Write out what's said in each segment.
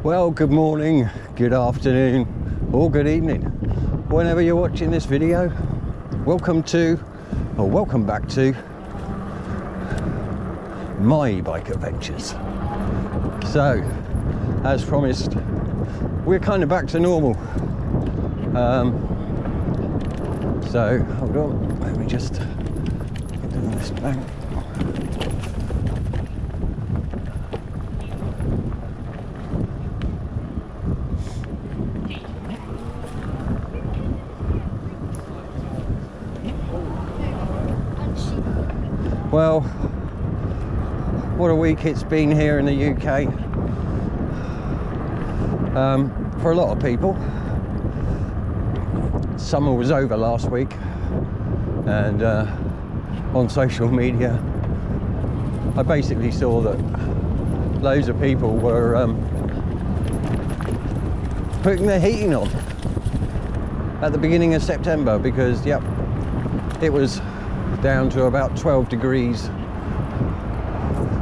Well, good morning, good afternoon, or good evening. Whenever you're watching this video, welcome back to my e-bike adventures. So, as promised, we're kind of back to normal. So, hold on, let me just get down this bank. Well, what a week it's been here in the UK. For a lot of people, summer was over last week, and on social media I basically saw that loads of people were putting their heating on at the beginning of September because, yep, it was down to about 12 degrees,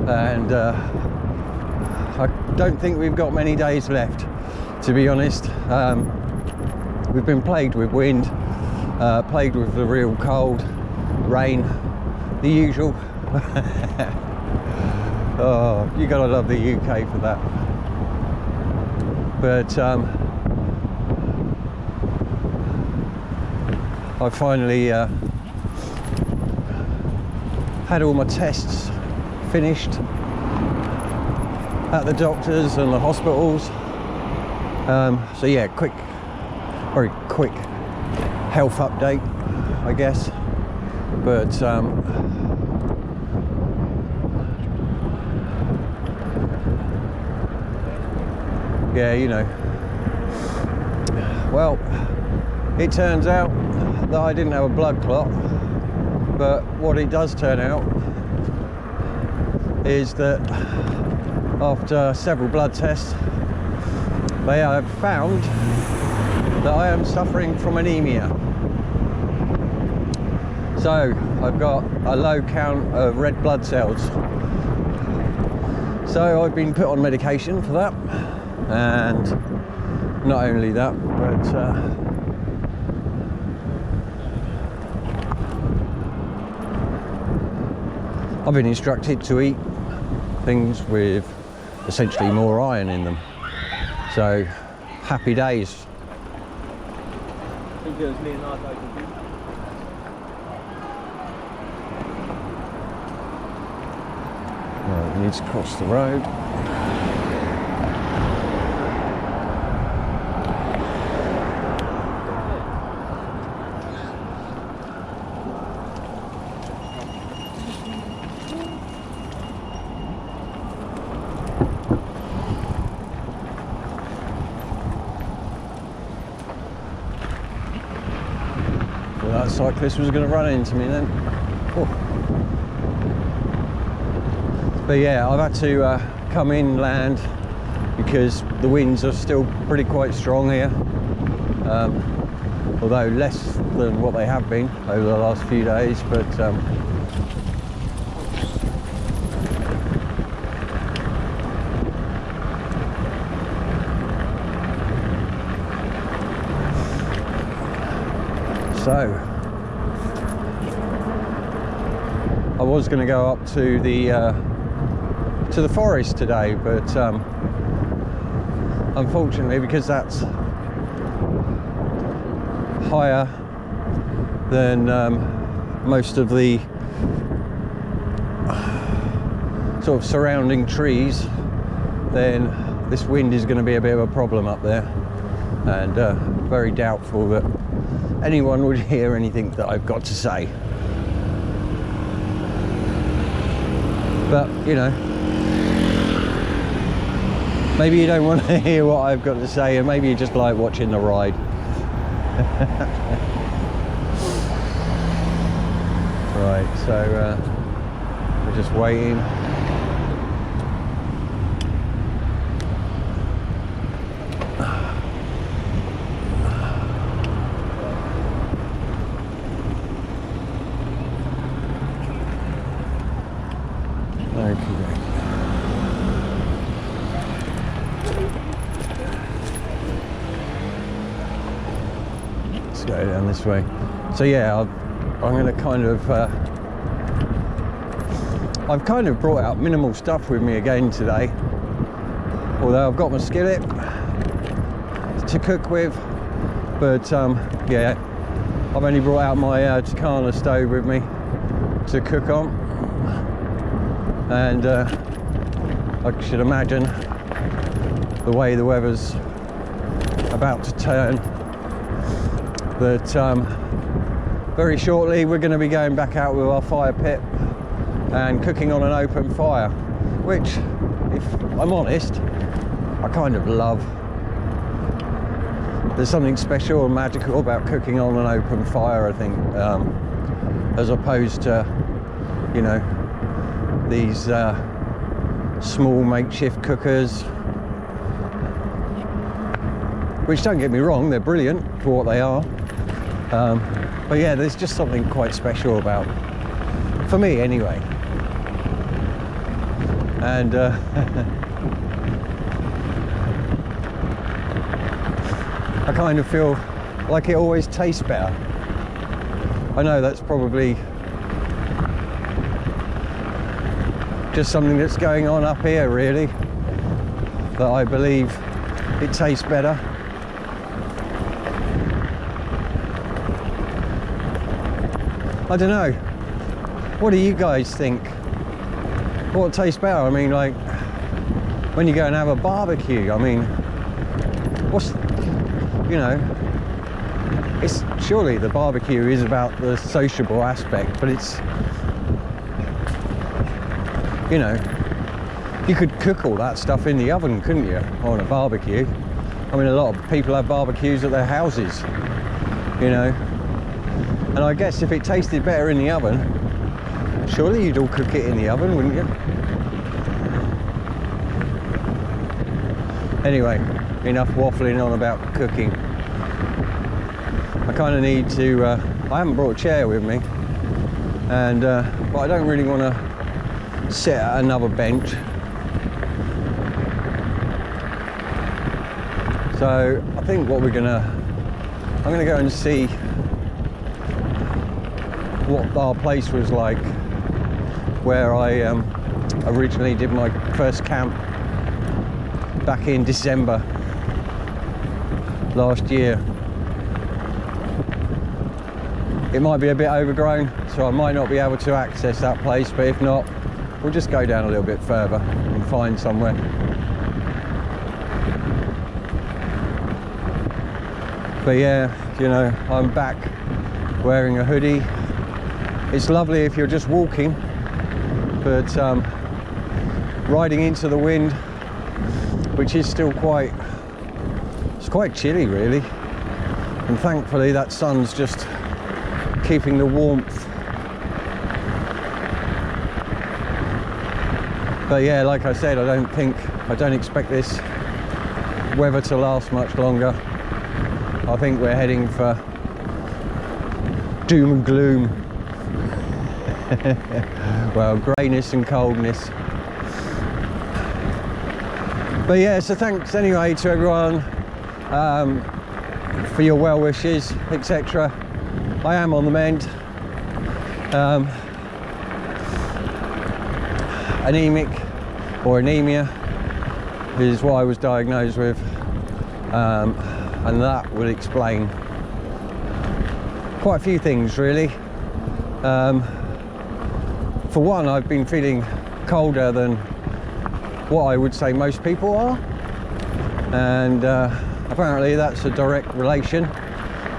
and I don't think we've got many days left, to be honest. We've been plagued with wind, plagued with the real cold, rain, the usual. Oh, you gotta love the UK for that. But I finally had all my tests finished at the doctors and the hospitals. So yeah, very quick health update, I guess. But yeah, you know, well, it turns out that I didn't have a blood clot, but what it does turn out is that after several blood tests, they have found that I am suffering from anemia. So I've got a low count of red blood cells. So I've been put on medication for that, and not only that, but I've been instructed to eat things with essentially more iron in them. So, happy days. Right, we need to cross the road. That cyclist was going to run into me then. Oh. But yeah, I've had to come inland because the winds are still quite strong here, although less than what they have been over the last few days. But so I was going to go up to the forest today, but unfortunately, because that's higher than most of the sort of surrounding trees, then this wind is going to be a bit of a problem up there, and very doubtful that anyone would hear anything that I've got to say. But, you know, maybe you don't want to hear what I've got to say, and maybe you just like watching the ride. Right, so we're just waiting. go down this way. So yeah, I'm going to kind of I've kind of brought out minimal stuff with me again today, although I've got my skillet to cook with, but yeah, I've only brought out my canal stove with me to cook on, and I should imagine the way the weather's about to turn that very shortly we're going to be going back out with our fire pit and cooking on an open fire, which, if I'm honest, I kind of love. There's something special and magical about cooking on an open fire, I think, as opposed to, you know, these small makeshift cookers, which, don't get me wrong, they're brilliant for what they are, but yeah, there's just something quite special about, for me anyway. And I kind of feel like it always tastes better. I know that's probably just something that's going on up here, really, that I believe it tastes better. I don't know. What do you guys think? What tastes better? I mean, like, when you go and have a barbecue, I mean, what's, you know, it's surely the barbecue is about the sociable aspect, but it's, you know, you could cook all that stuff in the oven, couldn't you, on a barbecue? I mean, a lot of people have barbecues at their houses, you know, and I guess if it tasted better in the oven, surely you'd all cook it in the oven, wouldn't you? Anyway, enough waffling on about cooking. I kind of need to, I haven't brought a chair with me, and but I don't really want to sit at another bench. So I think what I'm gonna go and see what our place was like where I originally did my first camp back in December last year. It might be a bit overgrown, so I might not be able to access that place, but if not, we'll just go down a little bit further and find somewhere. But yeah, you know, I'm back wearing a hoodie. It's lovely if you're just walking, but riding into the wind, which is still quite chilly really, and thankfully that sun's just keeping the warmth. But yeah, like I said, I don't expect this weather to last much longer. I think we're heading for doom and gloom. Well, greyness and coldness. But yeah, so thanks anyway to everyone for your well wishes, etc. I am on the mend. Anemic, or anemia, is what I was diagnosed with, and that would explain quite a few things really. For one, I've been feeling colder than what I would say most people are, and apparently that's a direct relation.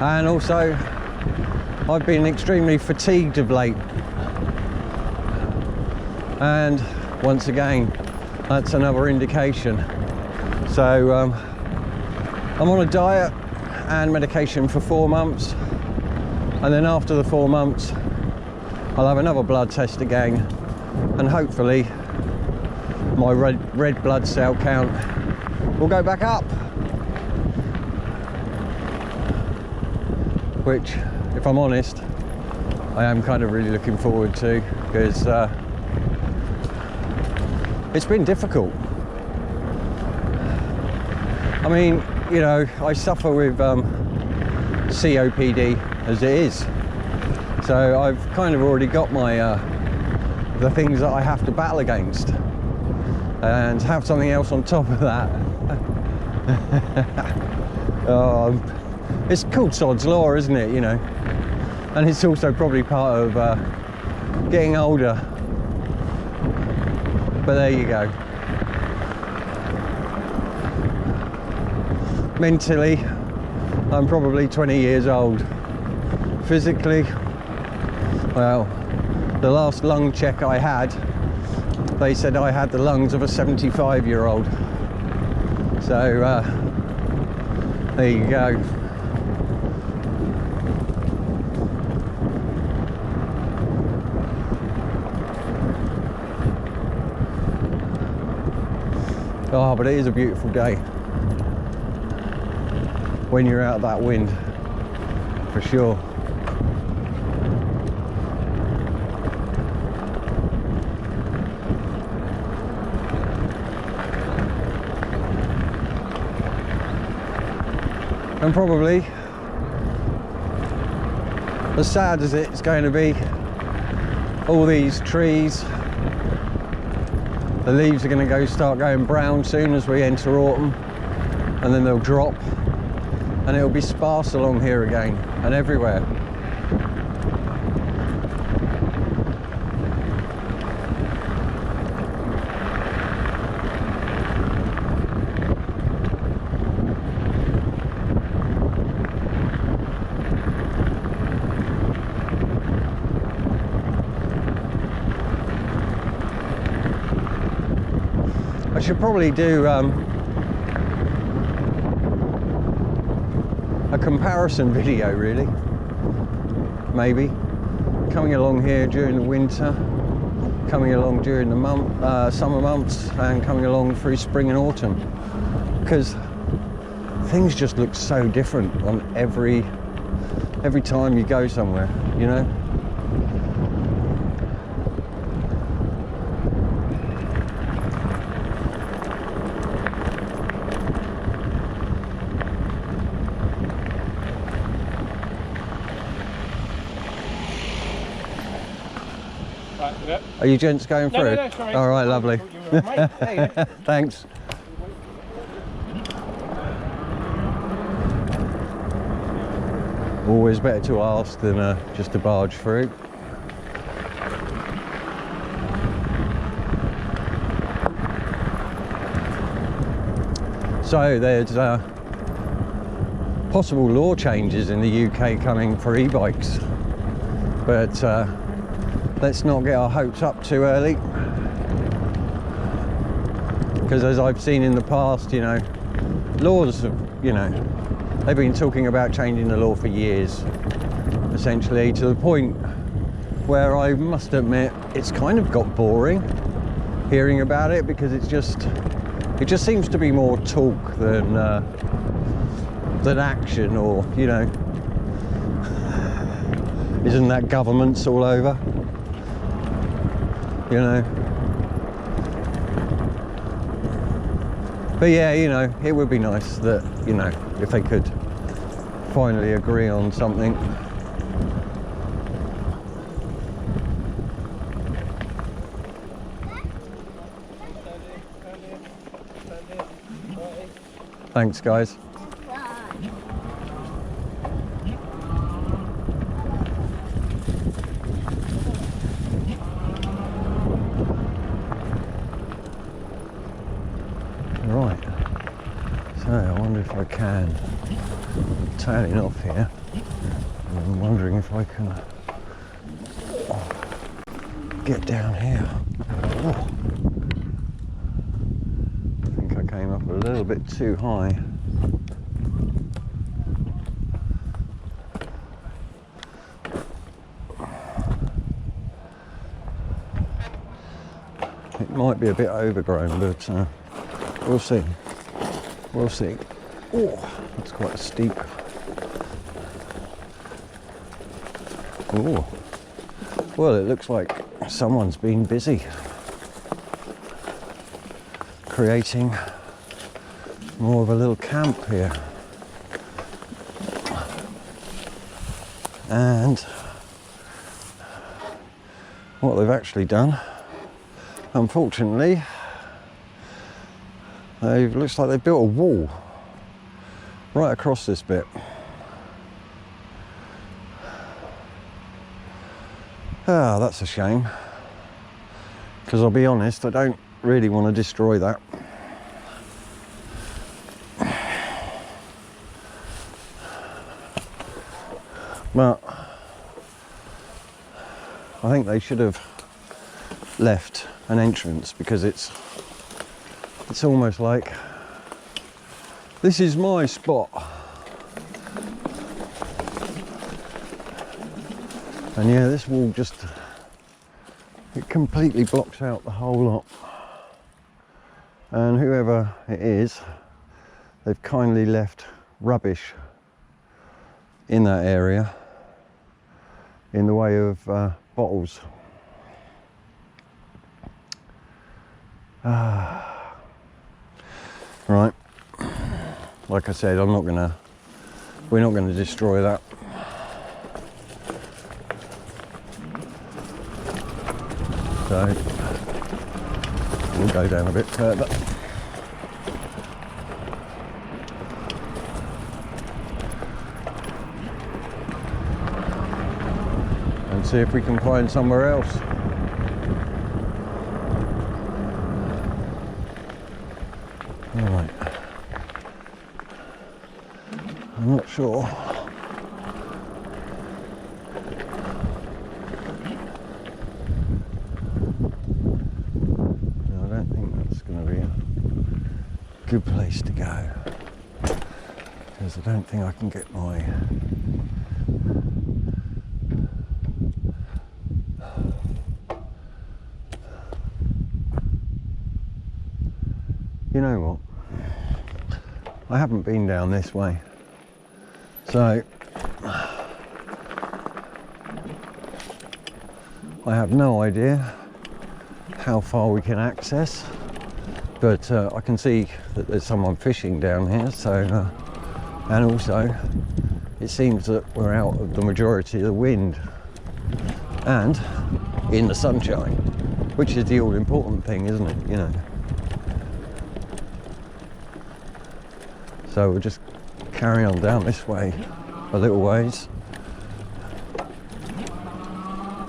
And also, I've been extremely fatigued of late, and once again, that's another indication. So I'm on a diet and medication for 4 months, and then after the 4 months I'll have another blood test again, and hopefully my red blood cell count will go back up, which, if I'm honest, I am kind of really looking forward to, because it's been difficult. I mean, you know, I suffer with COPD as it is. So I've kind of already got my the things that I have to battle against, and have something else on top of that. It's called sod's law, isn't it, you know? And it's also probably part of getting older. But there you go. Mentally, I'm probably 20 years old. Physically, well, the last lung check I had, they said I had the lungs of a 75-year-old. So, there you go. Oh, but it is a beautiful day when you're out of that wind, for sure. And probably, as sad as it's going to be, all these trees, the leaves are going to start going brown soon as we enter autumn, and then they'll drop, and it'll be sparse along here again and everywhere. I should probably do a comparison video, really. Maybe coming along here during the winter, coming along during the summer months, and coming along through spring and autumn, because things just look so different on every time you go somewhere, you know. Are you gents going through? No, sorry. All right, lovely. Thanks. Always better to ask than just to barge through. So there's possible law changes in the UK coming for e-bikes, but let's not get our hopes up too early, because as I've seen in the past, you know, laws have, you know, they've been talking about changing the law for years, essentially, to the point where I must admit it's kind of got boring hearing about it, because it just seems to be more talk than action, or, you know, isn't that governments all over? You know, but yeah, you know, it would be nice that, you know, if they could finally agree on something. Thanks, guys. Right, so I wonder if I can, I'm tailing off here, and I'm wondering if I can get down here. Oh. I think I came up a little bit too high. It might be a bit overgrown, but we'll see. We'll see. Oh, that's quite steep. Oh, well, it looks like someone's been busy creating more of a little camp here. And what they've actually done, unfortunately, looks like they've built a wall right across this bit. Ah, that's a shame, because I'll be honest, I don't really want to destroy that. But I think they should have left an entrance, because it's almost like this is my spot. And yeah, this wall just, it completely blocks out the whole lot. And whoever it is, they've kindly left rubbish in that area in the way of bottles. Right, like I said, we're not gonna destroy that. So we'll go down a bit further. And see if we can find somewhere else. Right. I'm not sure. No, I don't think that's going to be a good place to go, because I don't think I can get my you know what? I haven't been down this way, so I have no idea how far we can access, but I can see that there's someone fishing down here, so and also it seems that we're out of the majority of the wind and in the sunshine, which is the all important thing, isn't it, you know? So we'll just carry on down this way a little ways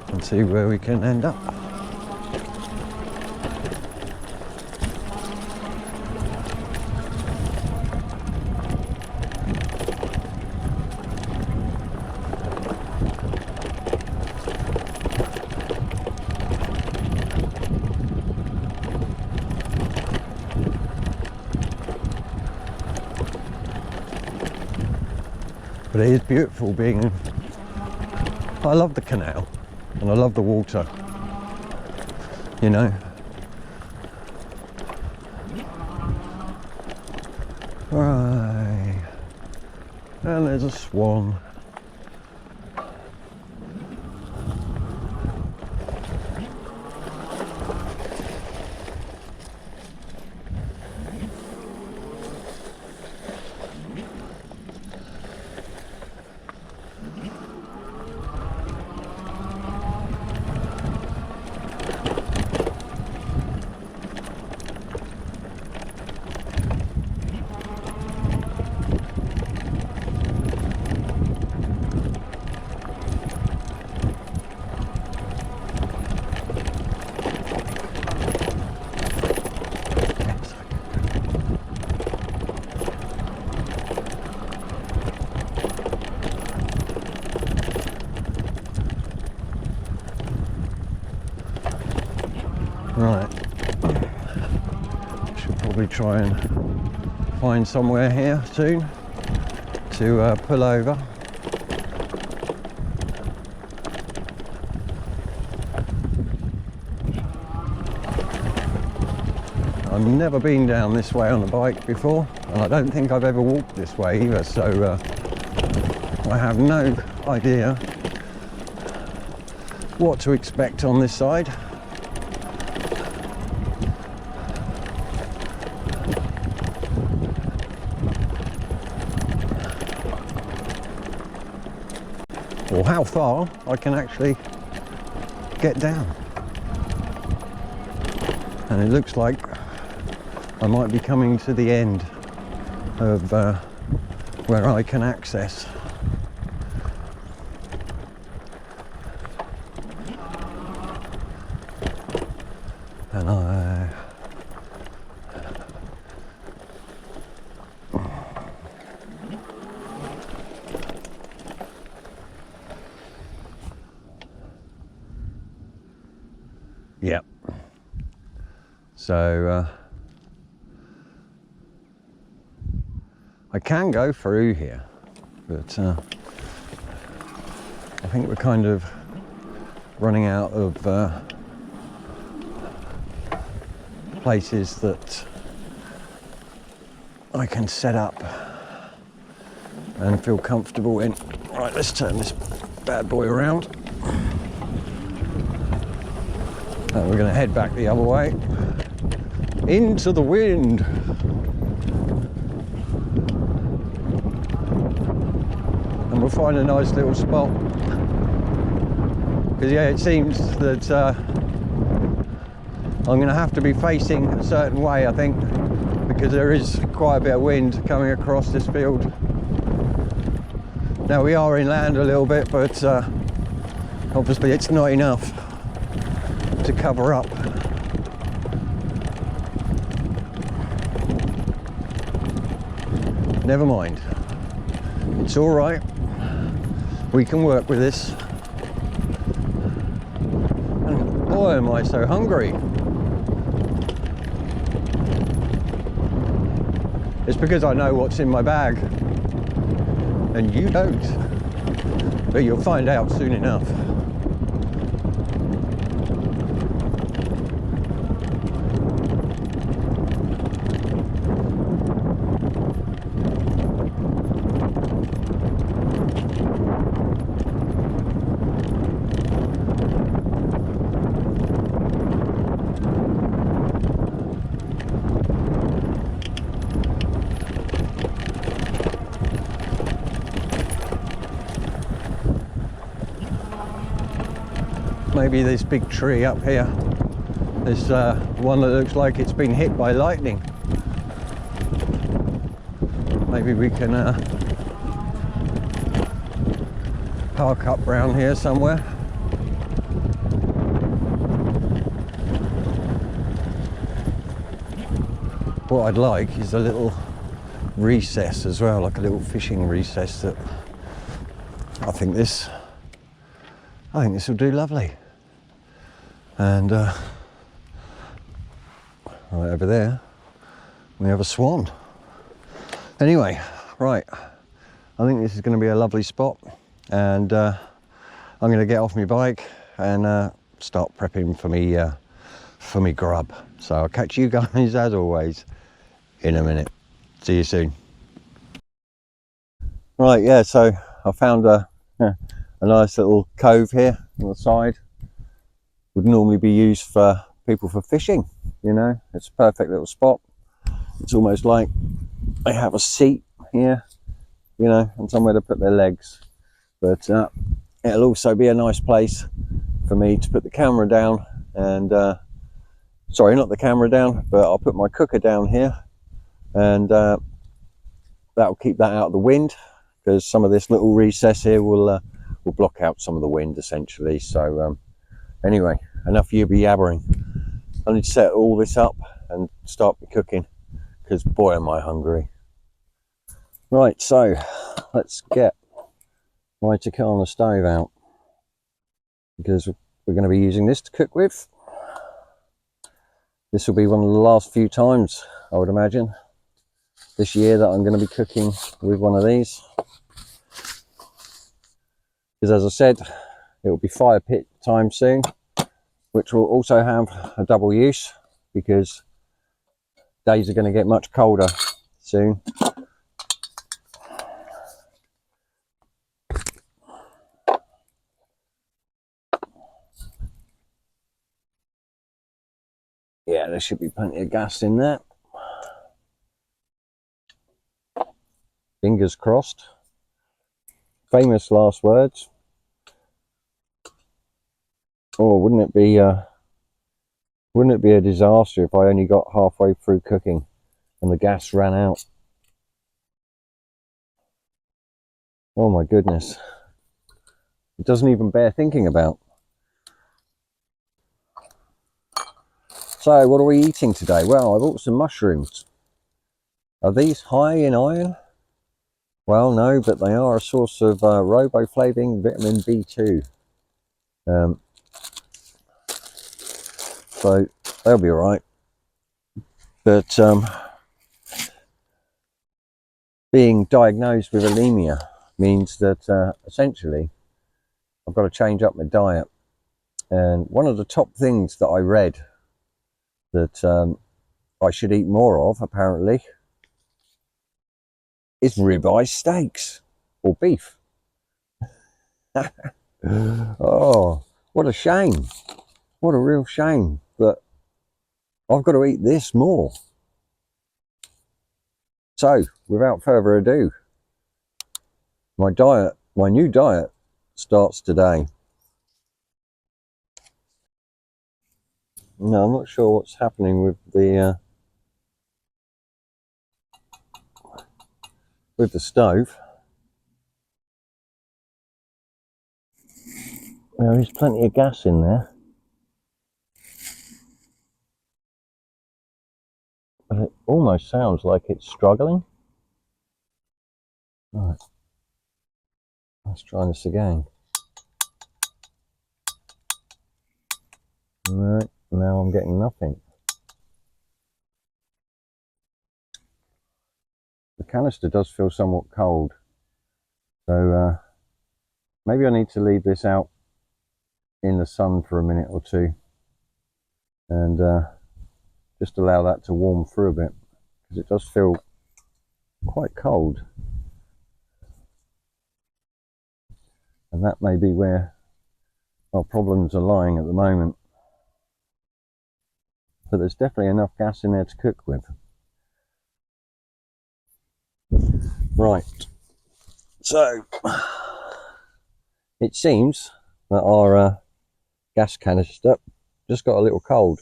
and see where we can end up. But it is beautiful being, I love the canal and I love the water, you know. Right, and there's a swan. Right, should probably try and find somewhere here soon to pull over. I've never been down this way on a bike before, and I don't think I've ever walked this way either, so I have no idea what to expect on this side. or how far I can actually get down. And it looks like I might be coming to the end of where I can access. And yep. So I can go through here, but I think we're kind of running out of places that I can set up and feel comfortable in. Right, let's turn this bad boy around. And we're going to head back the other way into the wind. And we'll find a nice little spot, because yeah, it seems that I'm going to have to be facing a certain way, I think, because there is quite a bit of wind coming across this field. Now we are inland a little bit, but obviously it's not enough to cover up. Never mind, it's all right, we can work with this. And boy, am I so hungry. It's because I know what's in my bag, and you don't, but you'll find out soon enough. Maybe this big tree up here is one that looks like it's been hit by lightning. Maybe we can park up round here somewhere. What I'd like is a little recess as well, like a little fishing recess. That I think this will do lovely. And right over there we have a swan. Anyway, right, I think this is going to be a lovely spot, and I'm going to get off my bike and start prepping for me grub. So I'll catch you guys as always in a minute. See you soon. Right, yeah, so I found a nice little cove here on the side. Would normally be used for people for fishing, you know. It's a perfect little spot. It's almost like they have a seat here, you know, and somewhere to put their legs. But it'll also be a nice place for me to put the camera down and sorry, not the camera down, but I'll put my cooker down here, and that'll keep that out of the wind, because some of this little recess here will block out some of the wind essentially. So anyway, enough you be yabbering. I need to set all this up and start cooking, because boy am I hungry. Right, so let's get my Takana stove out, because we're going to be using this to cook with. This will be one of the last few times, I would imagine, this year that I'm going to be cooking with one of these. Because as I said, it will be fire pit time soon, which will also have a double use, because days are going to get much colder soon. Yeah, there should be plenty of gas in there. Fingers crossed. Famous last words. Oh, wouldn't it be a disaster if I only got halfway through cooking and the gas ran out? Oh my goodness. It doesn't even bear thinking about. So what are we eating today? Well, I bought some mushrooms. Are these high in iron? Well, no, but they are a source of riboflavin vitamin B2. So they'll be all right. But being diagnosed with anemia means that essentially I've got to change up my diet. And one of the top things that I read that I should eat more of, apparently, is ribeye steaks or beef. Oh, what a shame. What a real shame that I've got to eat this more. So, without further ado, my new diet starts today. No, I'm not sure what's happening with the stove. There is plenty of gas in there, but it almost sounds like it's struggling. Right, let's try this again. Right, now I'm getting nothing. The canister does feel somewhat cold, so maybe I need to leave this out in the sun for a minute or two and just allow that to warm through a bit, because it does feel quite cold, and that may be where our problems are lying at the moment. But there's definitely enough gas in there to cook with. Right, so it seems that our gas canister just got a little cold,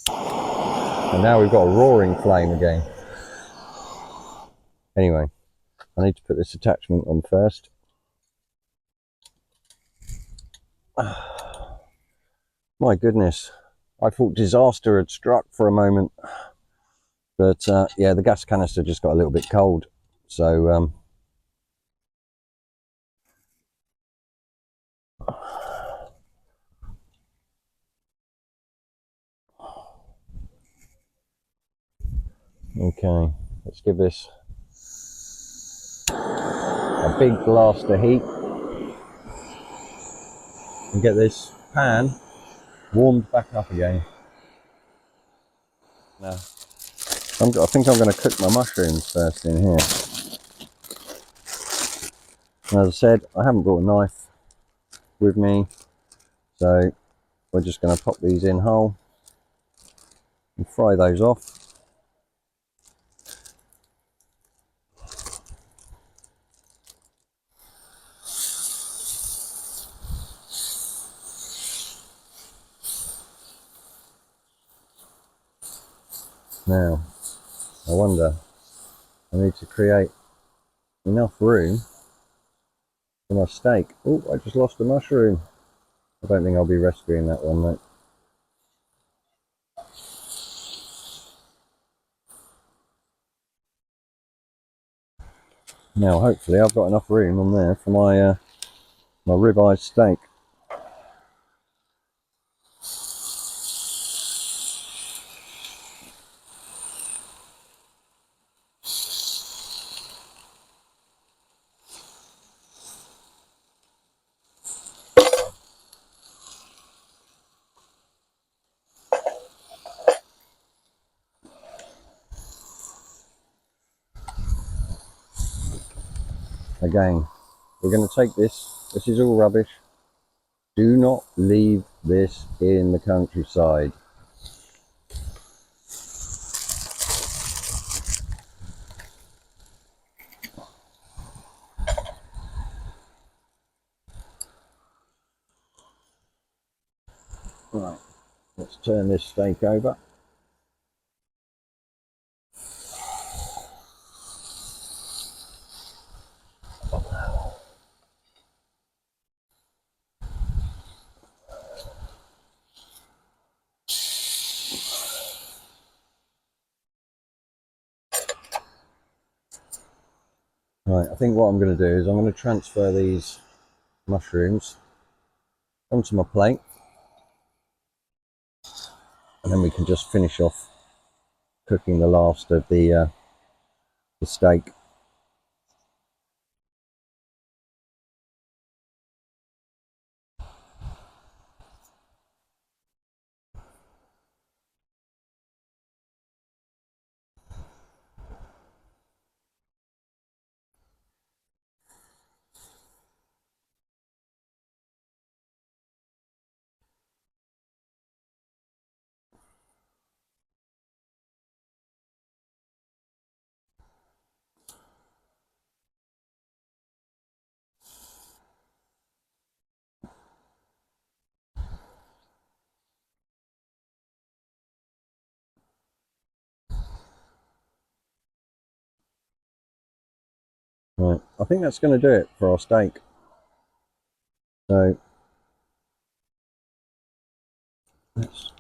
and now we've got a roaring flame again. Anyway, I need to put this attachment on first. My goodness, I thought disaster had struck for a moment, but yeah, the gas canister just got a little bit cold, so okay, let's give this a big blast of heat and get this pan warmed back up again. Now, I think I'm going to cook my mushrooms first in here. And as I said, I haven't brought a knife with me, so we're just going to pop these in whole and fry those off. Now, I wonder, I need to create enough room for my steak. Oh, I just lost a mushroom. I don't think I'll be rescuing that one, though. Now, hopefully, I've got enough room on there for my ribeye steak. Again, we're going to take this. This is all rubbish. Do not leave this in the countryside. Right, let's turn this steak over. Right, I think what I'm going to do is I'm going to transfer these mushrooms onto my plate, and then we can just finish off cooking the last of the steak. Right, I think that's going to do it for our steak. So let's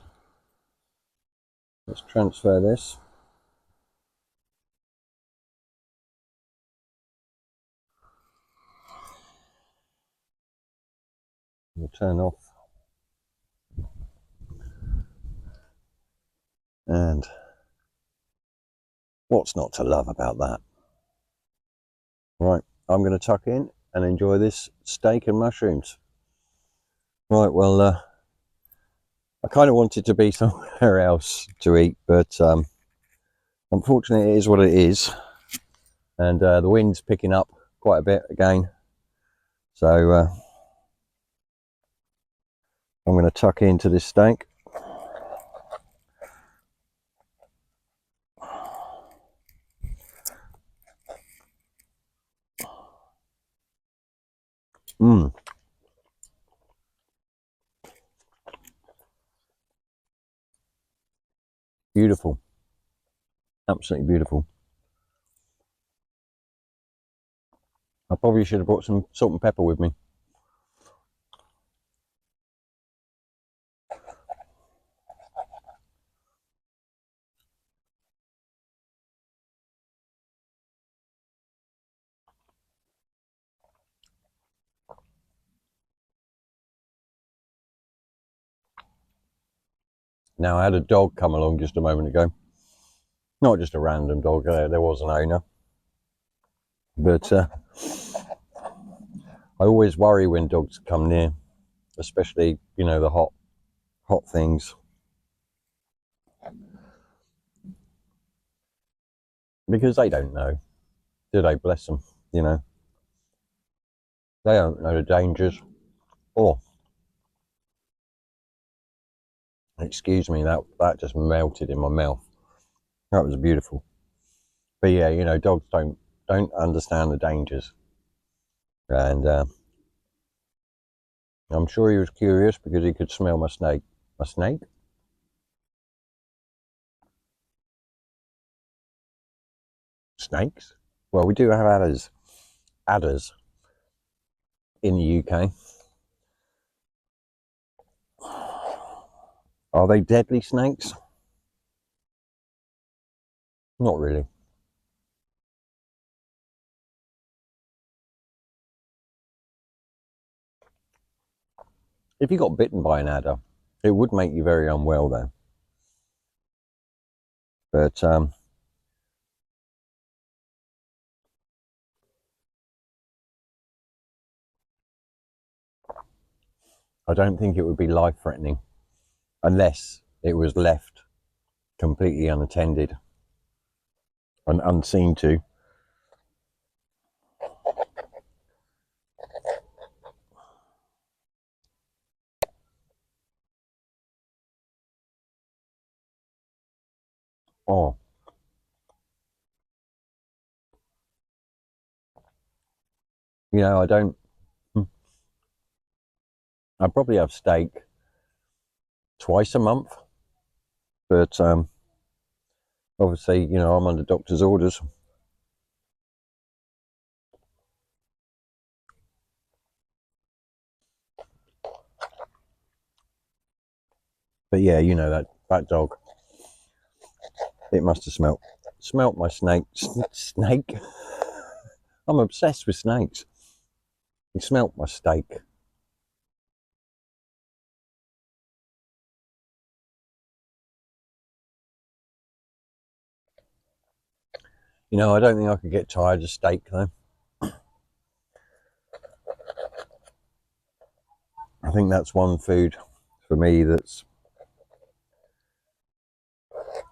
transfer this. We'll turn off. And what's not to love about that? Right, I'm going to tuck in and enjoy this steak and mushrooms. Right, well, I kind of wanted to be somewhere else to eat, but unfortunately it is what it is. And the wind's picking up quite a bit again. So I'm going to tuck into this steak. Mmm. Beautiful. Absolutely beautiful. I probably should have brought some salt and pepper with me. Now, I had a dog come along just a moment ago. Not just a random dog, there was an owner. But I always worry when dogs come near, especially, you know, the hot things. Because they don't know, do they? Bless them, you know. They don't know the dangers. Oh, excuse me, that just melted in my mouth. That was beautiful. But yeah, you know, dogs don't understand the dangers. And I'm sure he was curious because he could smell my snake. My snake? Snakes? Well, we do have adders. Adders in the UK. Are they deadly snakes? Not really. If you got bitten by an adder, it would make you very unwell though. But I don't think it would be life-threatening unless it was left completely unattended and unseen to. Oh, you know, I don't. I'd probably have steak twice a month, but obviously, you know, I'm under doctor's orders. But yeah, you know, that dog, it must have smelt my snake. I'm obsessed with snakes. He smelt my steak. You know, I don't think I could get tired of steak though. I think that's one food for me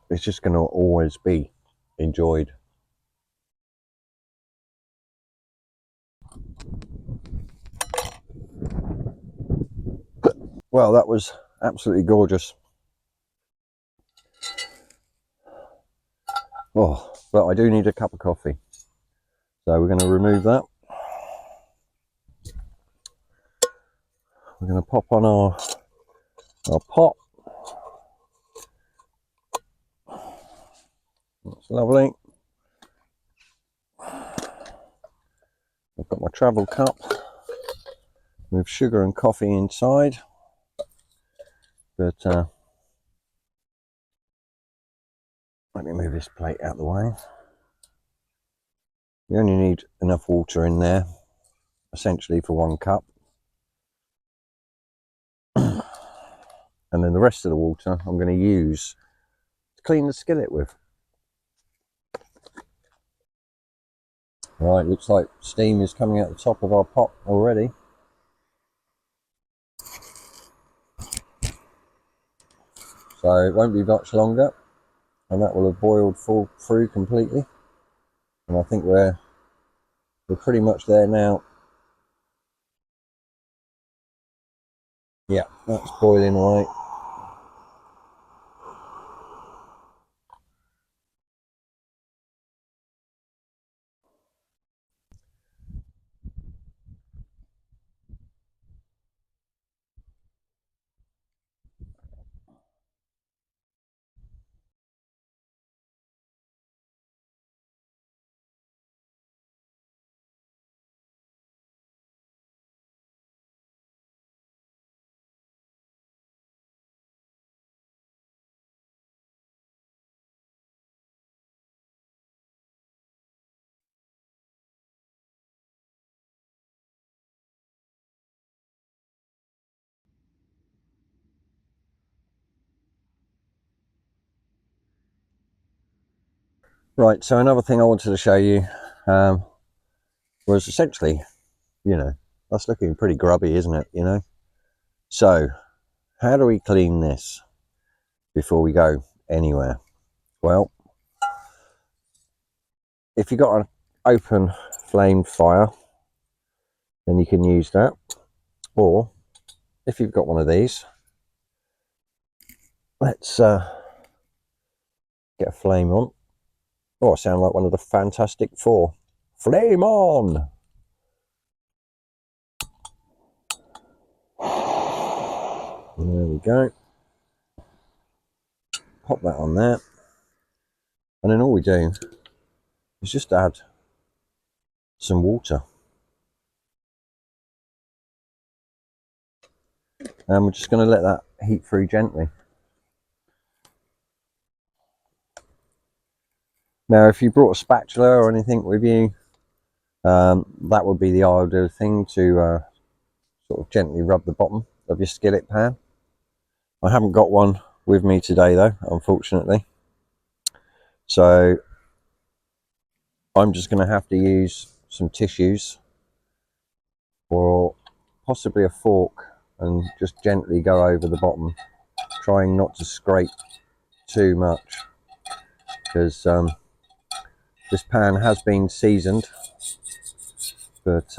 it's just going to always be enjoyed. Well, that was absolutely gorgeous. Oh, but I do need a cup of coffee. So we're going to remove that. We're going to pop on our pot. That's lovely. I've got my travel cup with sugar and coffee inside. But let me move this plate out of the way. You only need enough water in there, essentially for 1 cup. And then the rest of the water I'm going to use to clean the skillet with. Right, looks like steam is coming out the top of our pot already. So it won't be much longer, and that will have boiled through completely. And I think we're pretty much there now. Yeah, that's boiling away. Right, so another thing I wanted to show you was essentially, you know, that's looking pretty grubby, isn't it, you know? So, how do we clean this before we go anywhere? Well, if you've got an open flame fire, then you can use that. Or, if you've got one of these, let's get a flame on. Oh, I sound like one of the Fantastic Four. Flame on! There we go. Pop that on there. And then all we do is just add some water. And we're just going to let that heat through gently. Now, if you brought a spatula or anything with you, that would be the ideal thing to sort of gently rub the bottom of your skillet pan. I haven't got one with me today though, unfortunately. So I'm just going to have to use some tissues or possibly a fork and just gently go over the bottom, trying not to scrape too much, because this pan has been seasoned, but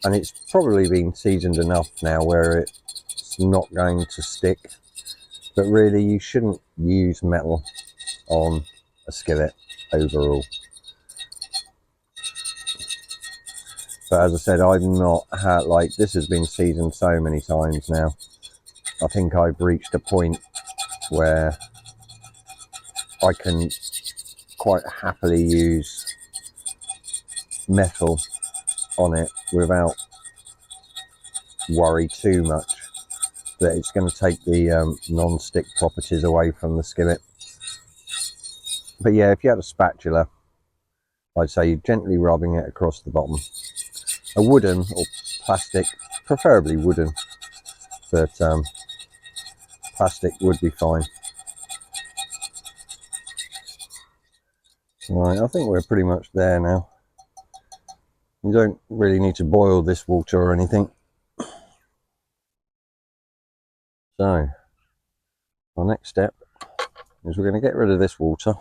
and it's probably been seasoned enough now where it's not going to stick. But really, you shouldn't use metal on a skillet overall. But as I said, I've not had, like, this has been seasoned so many times now. I think I've reached a point where I can quite happily use metal on it without worry too much that it's going to take the non-stick properties away from the skillet. But yeah, if you had a spatula, I'd say you're gently rubbing it across the bottom. A wooden or plastic, preferably wooden, but plastic would be fine. Right, I think we're pretty much there now. You don't really need to boil this water or anything. So, our next step is we're going to get rid of this water,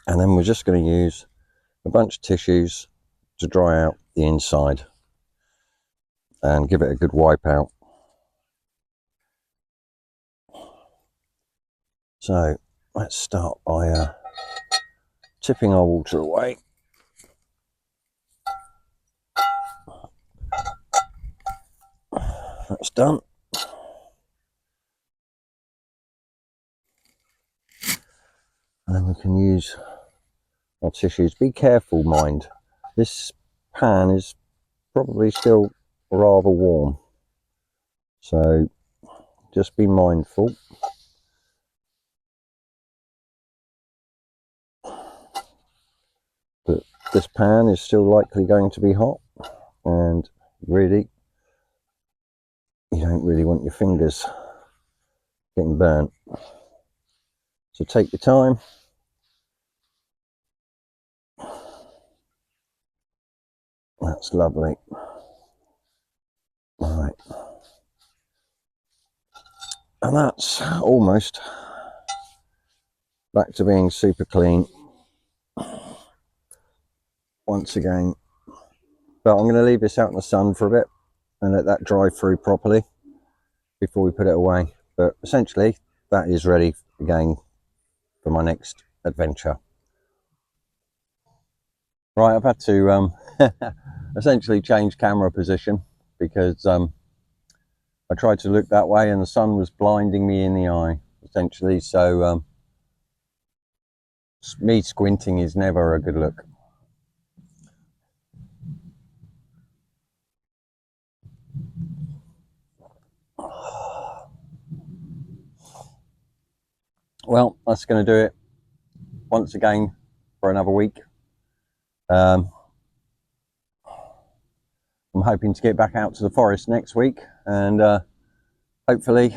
and then we're just going to use a bunch of tissues to dry out the inside and give it a good wipe out. So let's start by tipping our water away. That's done. And then we can use our tissues. Be careful, mind. This pan is probably still rather warm, so just be mindful. But this pan is still likely going to be hot, and really, you don't really want your fingers getting burnt. So take your time. That's lovely. All right. And that's almost back to being super clean once again. But I'm going to leave this out in the sun for a bit and let that dry through properly before we put it away. But essentially, that is ready again for my next adventure. Right, I've had to essentially change camera position because I tried to look that way and the sun was blinding me in the eye, essentially. So me squinting is never a good look. Well, that's going to do it once again for another week. I'm hoping to get back out to the forest next week, and hopefully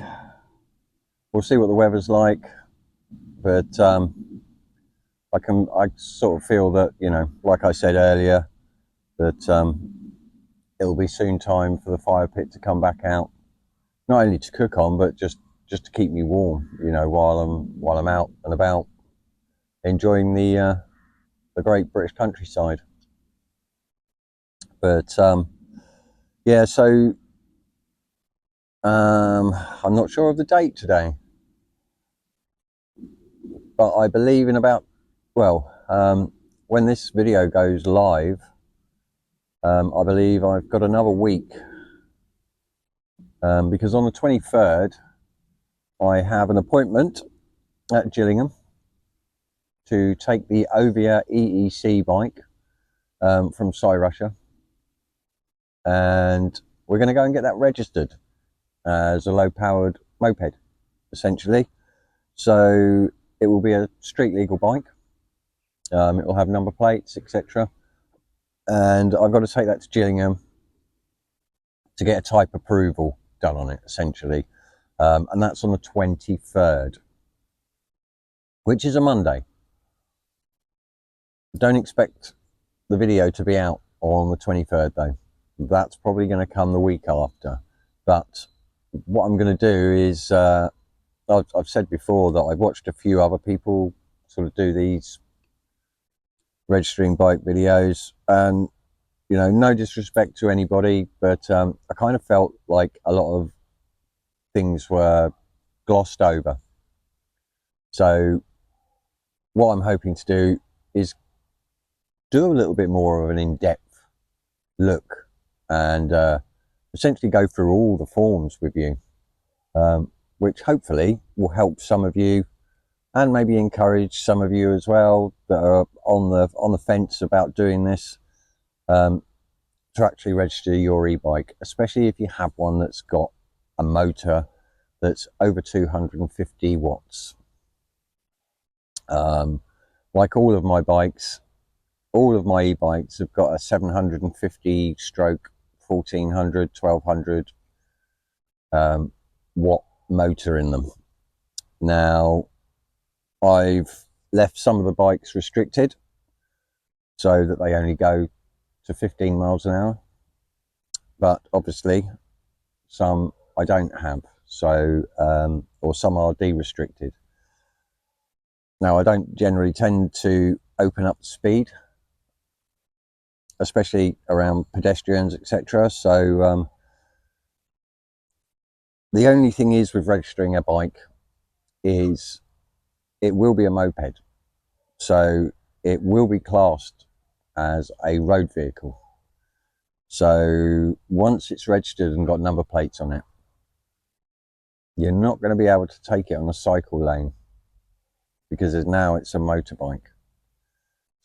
we'll see what the weather's like. But I sort of feel that, you know, like I said earlier, that it'll be soon time for the fire pit to come back out, not only to cook on, but just to keep me warm, you know, while I'm out and about enjoying the great British countryside. But yeah, so I'm not sure of the date today, but I believe in about, well, when this video goes live, I believe I've got another week, because on the 23rd I have an appointment at Gillingham to take the Ovia EEC bike from Cyrusher, and we're going to go and get that registered as a low-powered moped, essentially. So it will be a street legal bike. It will have number plates, etc. And I've got to take that to Gillingham to get a type approval done on it, essentially. And that's on the 23rd, which is a Monday. Don't expect the video to be out on the 23rd though. That's probably going to come the week after. But what I'm going to do is, I've said before that I've watched a few other people sort of do these registering bike videos, and you know, no disrespect to anybody, but I kind of felt like a lot of things were glossed over. So what I'm hoping to do is do a little bit more of an in-depth look and essentially go through all the forms with you, which hopefully will help some of you and maybe encourage some of you as well that are on the fence about doing this, to actually register your e-bike, especially if you have one that's got a motor that's over 250 watts. Like all of my bikes, all of my e-bikes have got a 750 stroke 1400 1200 watt motor in them. Now I've left some of the bikes restricted so that they only go to 15 miles an hour, but obviously some I don't have, so or some are de-restricted. Now I don't generally tend to open up the speed, especially around pedestrians, etc. So the only thing is with registering a bike is it will be a moped, so it will be classed as a road vehicle. So once it's registered and got number plates on it, you're not going to be able to take it on a cycle lane because now it's a motorbike.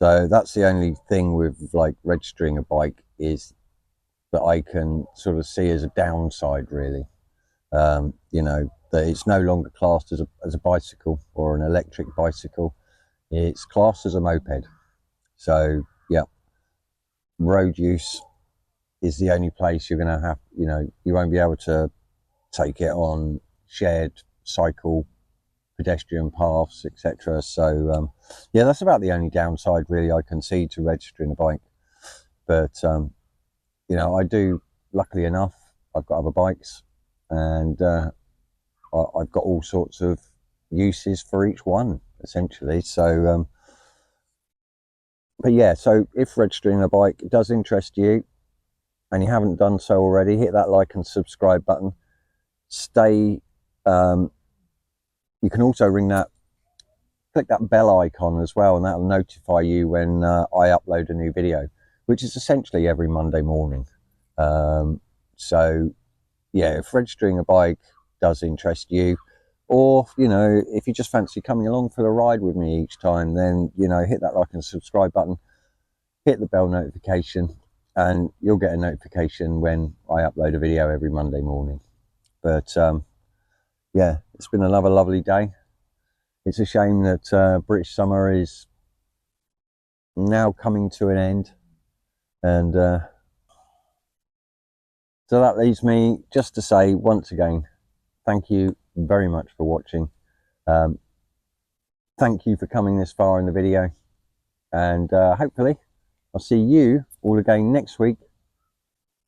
So that's the only thing with like registering a bike is that I can sort of see as a downside, really. You know, that it's no longer classed as a bicycle or an electric bicycle. It's classed as a moped. So yeah, road use is the only place you're going to have, you know, you won't be able to take it on shared cycle pedestrian paths, etc. So yeah, that's about the only downside really I can see to registering a bike. But you know, I do, luckily enough, I've got other bikes, and I've got all sorts of uses for each one essentially. So but yeah, so if registering a bike does interest you and you haven't done so already, hit that like and subscribe button. Stay you can also click that bell icon as well, and that'll notify you when I upload a new video, which is essentially every Monday morning. So yeah, if registering a bike does interest you, or you know, if you just fancy coming along for the ride with me each time, then you know, hit that like and subscribe button, hit the bell notification, and you'll get a notification when I upload a video every Monday morning. But yeah, it's been another lovely day. It's a shame that British summer is now coming to an end, and so that leaves me just to say once again, thank you very much for watching. Thank you for coming this far in the video, and hopefully I'll see you all again next week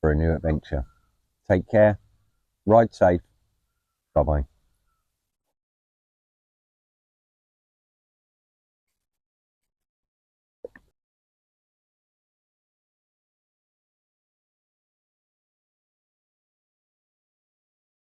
for a new adventure. Take care, ride safe, bye bye.